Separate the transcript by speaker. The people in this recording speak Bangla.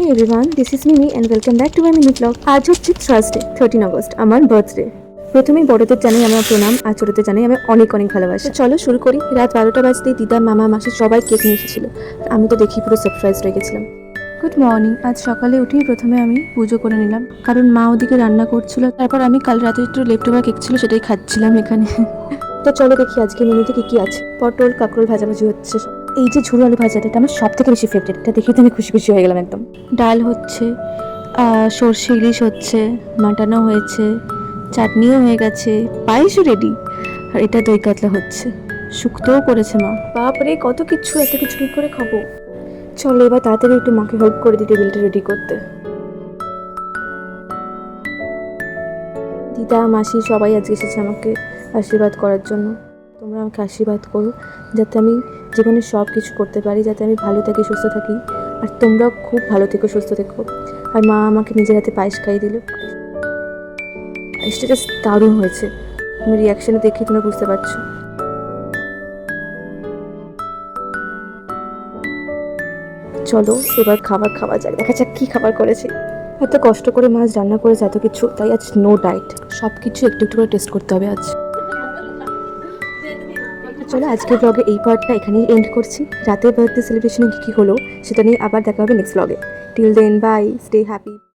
Speaker 1: Hey everyone, this is Mimi and welcome back to my mini vlog. আজ হচ্ছে থার্সডে 13 আগস্ট, আমার বার্থডে। প্রথমেই বড়দের জানাই আমার প্রণাম আর ছোটদের জানাই আমি অনেক অনেক ভালোবাসি। চলো শুরু করি। রাত 12টা বাজতেই দিদা, মামা, মাসি সবাই কেক নিয়ে এসেছিল। আমি তো দেখি পুরো সারপ্রাইজ হয়ে গেছিলাম। Good morning. আজ সকালে উঠেই প্রথমে আমি পুজো করে নিলাম, কারণ মা ওদিকে রান্না করছিল। তারপর আমি কাল রাতে একটু লেফট ওভার কেক ছিল, সেটাই খাচ্ছিলাম এখানে। তো চলো দেখি আজকে মেনুতে কি কি আছে। পটল কাঁকরোল ভাজাভাজি হচ্ছে। এই যে ঝুড়ো আলু ভাজাটা, এটা আমার সব থেকে বেশি ফেভারিট। এটা দেখে তো আমি খুশি খুশি হয়ে গেলাম একদম। ডাল হচ্ছে, সর্ষে ইলিশ হচ্ছে, মাটানো হয়েছে, চাটনিও হয়ে গেছে, পায়েসও রেডি, আর এটা দই কাতলা হচ্ছে, শুক্তোও করেছে মা। বাপরে কত কিছু, এত কিছু কি করে খাবো। চলো এবার তাড়াতাড়ি একটু মাকে হেল্প করে দিই টেবিলটা রেডি করতে। দিদা, মাসি সবাই আজকে এসেছে আমাকে আশীর্বাদ করার জন্য। তোমরা আমাকে আশীর্বাদ করো যাতে আমি জীবনে সব কিছু করতে পারি, যাতে আমি ভালো থাকি, সুস্থ থাকি, আর তোমরাও খুব ভালো থেকো, সুস্থ থেকো। আর মা আমাকে নিজের হাতে পায়েস খাইয়ে দিল। পায়েসটা জাস্ট দারুণ হয়েছে। তুমি রিয়াকশানে দেখে তোমরা বুঝতে পারছো। চলো এবার খাবার খাওয়া যাক, দেখা যাক কী খাবার করেছি। এত কষ্ট করে মাছ রান্না করেছে, এত কিছু, তাই আজ নো ডায়েট, সব কিছু একটু একটু করে টেস্ট করতে হবে আজ। চলো আজকের ব্লগে এই পার্টটা এখানেই এন্ড করছি। রাতের বার্থডে সেলিব্রেশনে কী কী হলো সেটা নিয়ে আবার দেখা হবে next blog. Till then bye, stay happy.